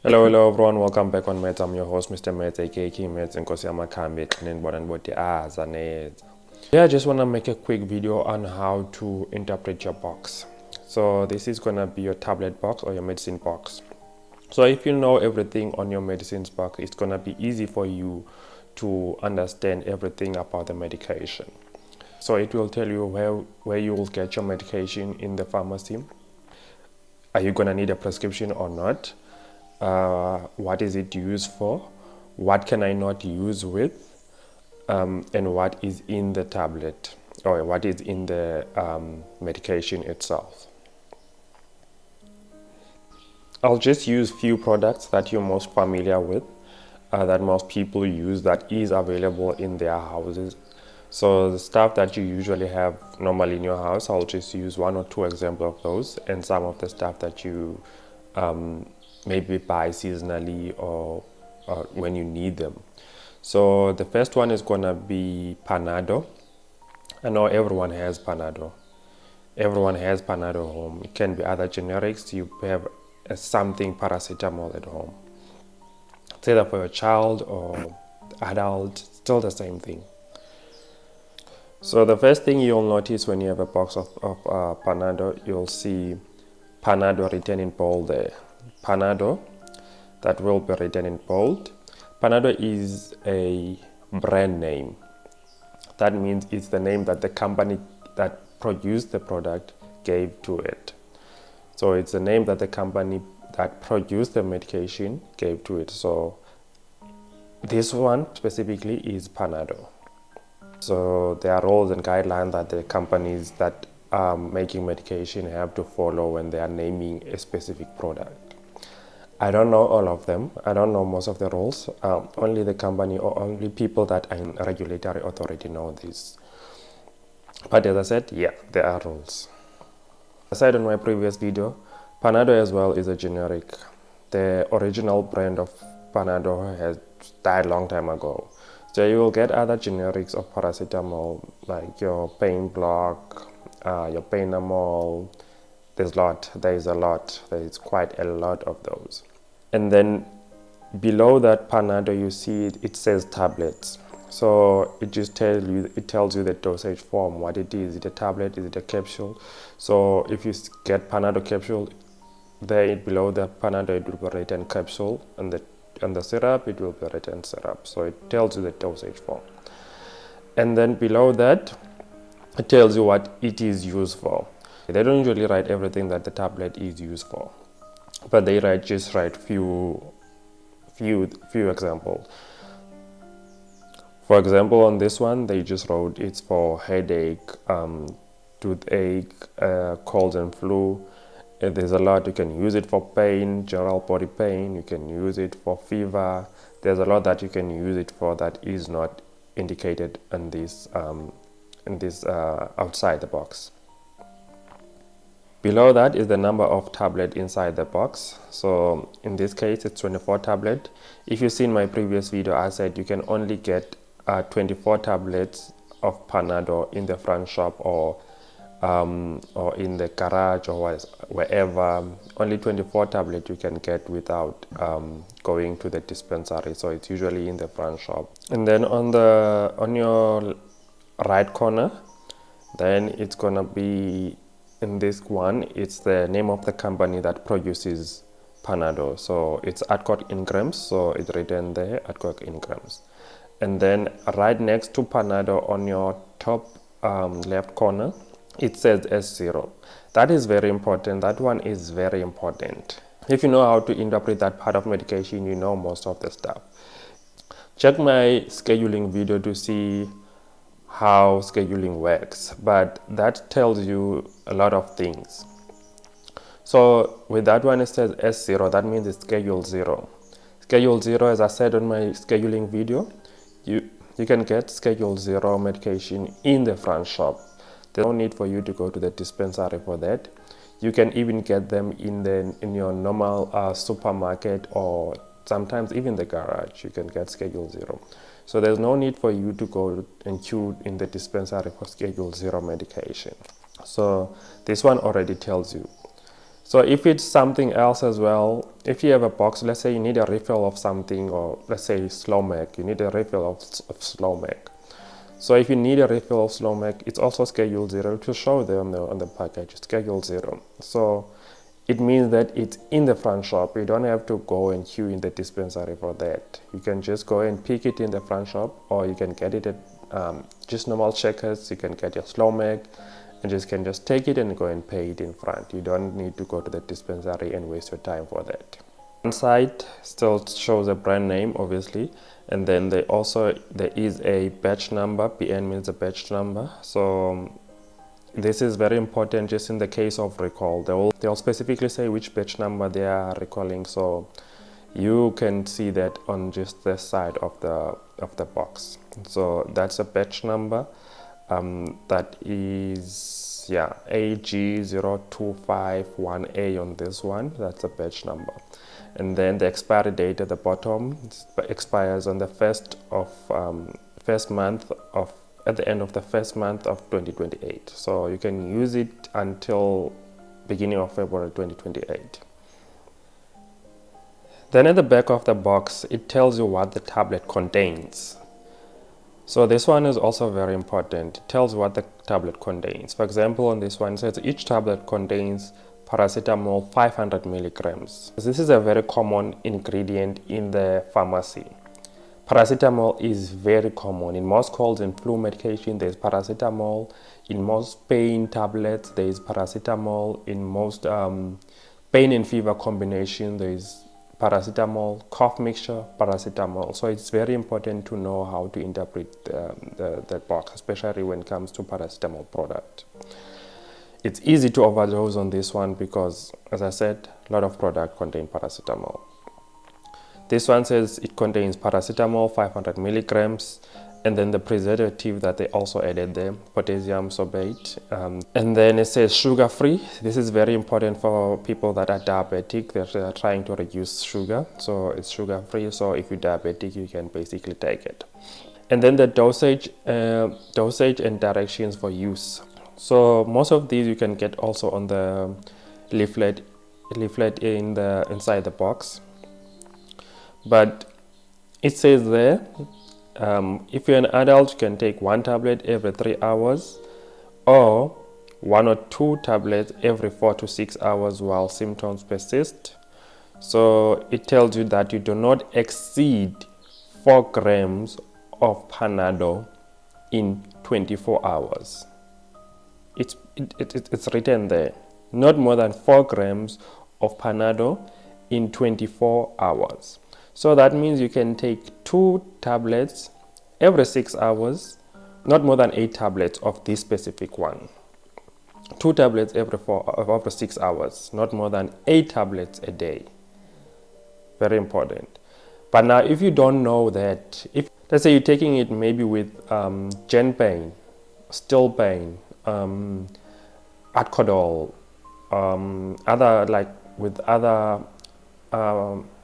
Hello everyone, welcome back on Meds. I'm your host, Mr. Meds, aka King Meds, and Kosiyama Kambi, and Boti Azanez. Yeah, I just want to make a quick video on how to interpret your box. So this is gonna be your tablet box or your medicine box. So if you know everything on your medicines box, it's gonna be easy for you to understand everything about the medication. So it will tell you where you will get your medication in the pharmacy. Are you gonna need a prescription or not? What is it used for? What can I not use with? And what is in the tablet or what is in the medication itself. I'll just use few products that you're most familiar with, that most people use, that is available in their houses. So the stuff that you usually have normally in your house, I'll just use one or two examples of those, and some of the stuff that you maybe buy seasonally or when you need them. So the first one is gonna be Panado. I know everyone has Panado. Everyone has Panado home. It can be other generics. You have something paracetamol at home. It's either for your child or adult, still the same thing. So the first thing you'll notice when you have a box of Panado, you'll see Panado written in bold there. Panado, that will be written in bold. Panado is a brand name. That means it's the name that the company that produced the product gave to it. So it's the name that the company that produced the medication gave to it. So this one specifically is Panado. So there are rules and guidelines that the companies that are making medication have to follow when they are naming a specific product. I don't know all of them. I don't know most of the rules. Only the company or only people that are in regulatory authority know this. But as I said, yeah, there are rules. As I said in my previous video, Panado as well is a generic. The original brand of Panado has died a long time ago. So you will get other generics of paracetamol, like your pain block, your Painamol. There's a lot. There's quite a lot of those. And then below that Panado, you see it says tablets. So it just tells you the dosage form, what it is. Is it a tablet? Is it a capsule? So if you get Panado capsule, there below the Panado it will be written capsule, and the syrup it will be written syrup. So it tells you the dosage form. And then below that, it tells you what it is used for. They don't usually write everything that the tablet is used for, but they just write few examples. For example, on this one, they just wrote it's for headache, toothache, colds and flu. There's a lot. You can use it for pain, general body pain. You can use it for fever. There's a lot that you can use it for that is not indicated in this outside the box. Below that is the number of tablet inside the box. So in this case, it's 24 tablet. If you've seen my previous video, I said you can only get 24 tablets of Panado in the front shop or in the garage or wherever. Only 24 tablets you can get without going to the dispensary. So it's usually in the front shop. And then on your right corner, then it's gonna be, in this one, it's the name of the company that produces Panado. So it's Adcock Ingrams, so it's written there, Adcock Ingrams. And then right next to Panado on your top left corner, it says S0. That is very important. That one is very important. If you know how to interpret that part of medication, you know most of the stuff. Check my scheduling video to see how scheduling works, but that tells you a lot of things. So with that one, it says S0, that means it's schedule 0. Schedule 0, as I said on my scheduling video, you can get schedule 0 medication in the front shop. There's no need for you to go to the dispensary for that. You can even get them in your normal supermarket, or sometimes even the garage. You can get schedule 0. So there's no need for you to go and queue in the dispensary for schedule 0 medication. So this one already tells you. So if it's something else as well, if you have a box, let's say you need a refill of something, or let's say Slowmac, you need a refill of Slowmac. So if you need a refill of Slowmac, it's also Schedule 0 to show there on the package, Schedule 0. So it means that it's in the front shop. You don't have to go and queue in the dispensary for that. You can just go and pick it in the front shop, or you can get it at just normal checkers. You can get your Slowmac and can just take it and go and pay it in front. You don't need to go to the dispensary and waste your time for that. Inside still shows a brand name, obviously, and then there is a batch number. BN means a batch number. So this is very important just in the case of recall. They'll specifically say which batch number they are recalling, so you can see that on just the side of the box. So that's a batch number. That is AG0251A on this one. That's a batch number. And then the expiry date at the bottom expires on the at the end of the first month of 2028. So you can use it until beginning of February 2028. Then at the back of the box, it tells you what the tablet contains. So this one is also very important. It tells what the tablet contains. For example, on this one, it says each tablet contains paracetamol 500 milligrams. This is a very common ingredient in the pharmacy. Paracetamol is very common. In most colds and flu medication, there's paracetamol. In most pain tablets, there is paracetamol. In most pain and fever combination, there is paracetamol. Cough mixture, paracetamol. So it's very important to know how to interpret that box, especially when it comes to paracetamol product. It's easy to overdose on this one because, as I said, a lot of product contain paracetamol. This one says it contains paracetamol 500 milligrams, and then the preservative that they also added there, potassium sorbate. And then it says sugar free. This is very important for people that are diabetic. They're trying to reduce sugar, so it's sugar free. So if you're diabetic, you can basically take it. And then the dosage and directions for use. So most of these you can get also on the leaflet inside the box. But it says there, if you're an adult, you can take 1 tablet every 3 hours, or 1 or 2 tablets every 4 to 6 hours while symptoms persist. So it tells you that you do not exceed 4 grams of Panadol in 24 hours. It's written there, not more than 4 grams of Panadol in 24 hours. So that means you can take 2 tablets every 6 hours, not more than 8 tablets of this specific one. 2 tablets every 6 hours, not more than 8 tablets a day. Very important. But now if you don't know that, if let's say you're taking it maybe with Genpain, Stilpain, Adcodol, other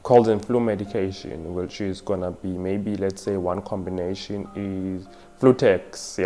cold and flu medication, which is gonna be maybe, let's say, one combination is Flutex,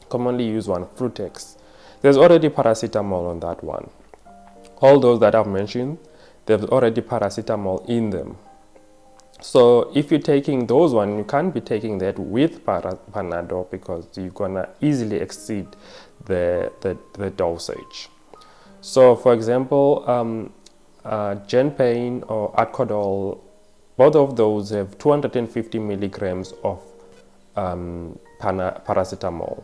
commonly used one, Flutex. There's already paracetamol on that one. All those that I've mentioned, there's already paracetamol in them. So if you're taking those one, you can't be taking that with Panadol because you're gonna easily exceed the dosage. So for example, Genpain or Adcodol, both of those have 250 milligrams of paracetamol.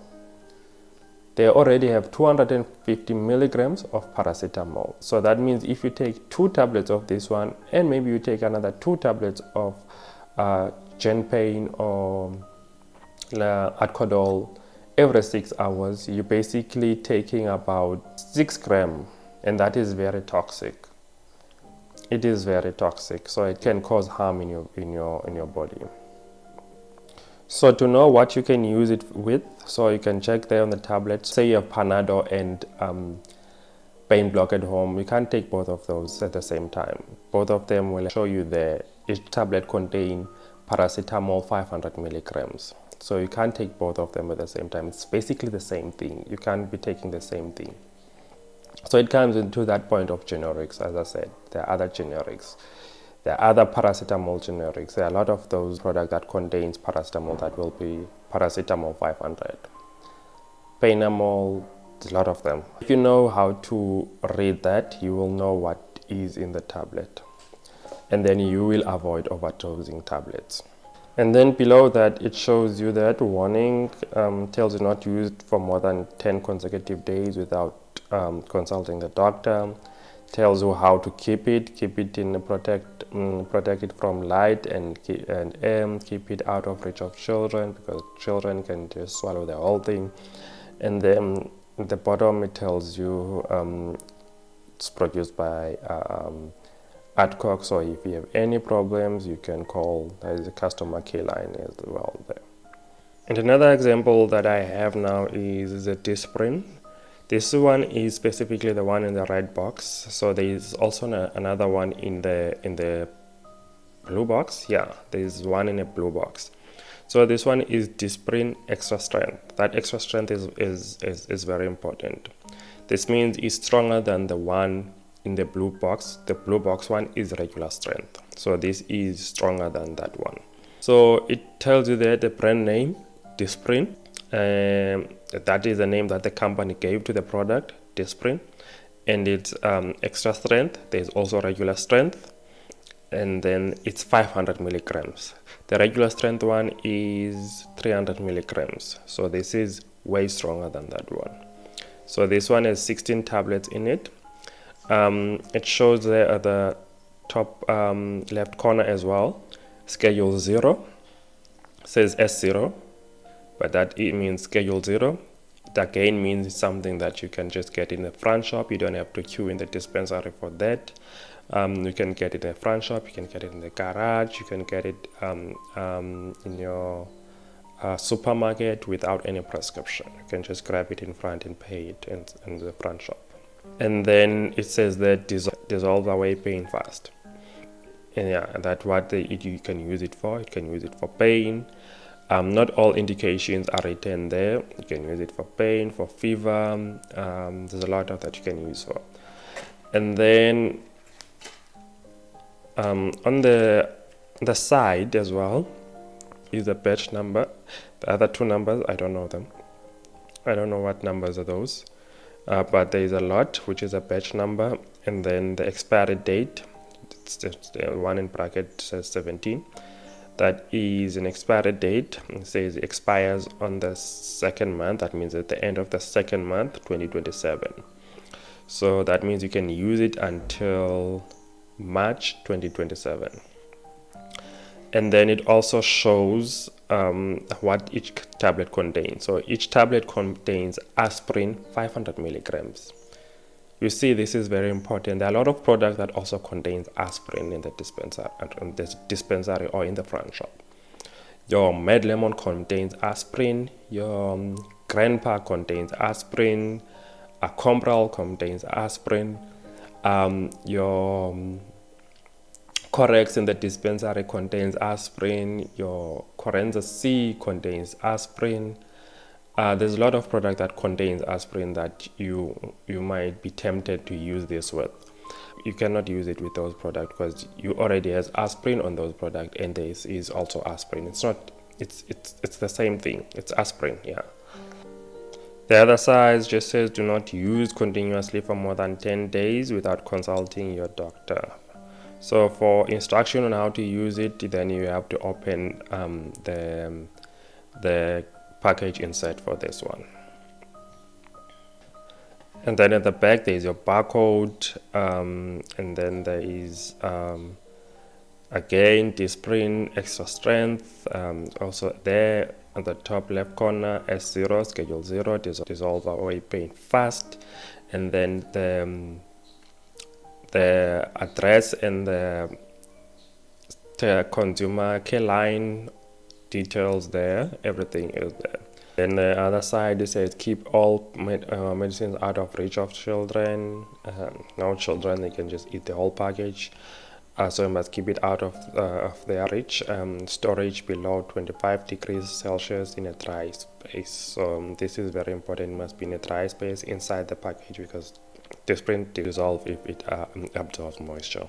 They already have 250 milligrams of paracetamol. So that means if you take 2 tablets of this one, and maybe you take another 2 tablets of Genpain or Adcodol every 6 hours, you're basically taking about 6 grams, and that is very toxic. It is very toxic, so it can cause harm in your body. So to know what you can use it with, so you can check there on the tablet. Say you have Panadol and Pain Block at home. You can't take both of those at the same time. Both of them will show you there. Each tablet contains paracetamol 500 milligrams. So you can't take both of them at the same time. It's basically the same thing. You can't be taking the same thing. So it comes into that point of generics. As I said, there are other generics. There are other paracetamol generics. There are a lot of those products that contains paracetamol that will be paracetamol 500. Painamol, a lot of them. If you know how to read that, you will know what is in the tablet. And then you will avoid overdosing tablets. And then below that, it shows you that warning tells you not used for more than 10 consecutive days without consulting the doctor. Tells you how to keep it in protect it from light and keep it out of reach of children, because children can just swallow the whole thing. And then at the bottom it tells you it's produced by Adcock, so if you have any problems you can call. There's a customer care line as well there. And another example that I have now is the Disprin. This one is specifically the one in the red box. So there is also another one in the blue box. Yeah, there is one in a blue box. So this one is Disprin Extra Strength. That extra strength is very important. This means it's stronger than the one in the blue box. The blue box one is regular strength. So this is stronger than that one. So it tells you there the brand name, Disprin. That is the name that the company gave to the product, Disprin. And it's extra strength. There's also regular strength. And then it's 500 milligrams. The regular strength one is 300 milligrams. So this is way stronger than that one. So this one has 16 tablets in it. It shows there at the top left corner as well, schedule 0. It says S0, but that it means schedule 0. It again means something that you can just get in the front shop. You don't have to queue in the dispensary for that. You can get it in the front shop, you can get it in the garage, you can get it in your supermarket without any prescription. You can just grab it in front and pay it in the front shop. And then it says that dissolve away pain fast. And yeah, that's what you can use it for. You can use it for pain. Not all indications are written there. You can use it for pain, for fever. There's a lot of that you can use for. And then on the side as well is the batch number. The other two numbers, I don't know them. I don't know what numbers are those. But there is a lot, which is a batch number, and then the expiry date. It's the one in bracket says 17. That is an expiry date. It says it expires on the second month. That means at the end of the second month, 2027. So that means you can use it until March 2027. And then it also shows what each tablet contains. So each tablet contains aspirin 500 milligrams. You see, this is very important. There are a lot of products that also contains aspirin in the dispensary or in the front shop. Your MedLemon contains aspirin. Your Grandpa contains aspirin. Acompral contains aspirin. Your Corex in the dispensary contains aspirin. Your Corenza C contains aspirin. There's a lot of product that contains aspirin that you might be tempted to use this with. You cannot use it with those products because you already has aspirin on those products, and this is also aspirin. It's not. It's the same thing. It's aspirin. Yeah. The other side just says do not use continuously for more than 10 days without consulting your doctor. So for instruction on how to use it, then you have to open the package insert for this one. And then at the back there is your barcode, and then there is again Disprin Extra Strength, also there at the top left corner, S0, schedule 0, dissolve away pain fast, and then the address and the consumer care line details there, everything is there. Then the other side, it says keep all medicines out of reach of children. No children, they can just eat the whole package. So you must keep it out of their reach. Storage below 25 degrees Celsius in a dry space. So this is very important. It must be in a dry space inside the package because This print dissolve if it absorbs moisture.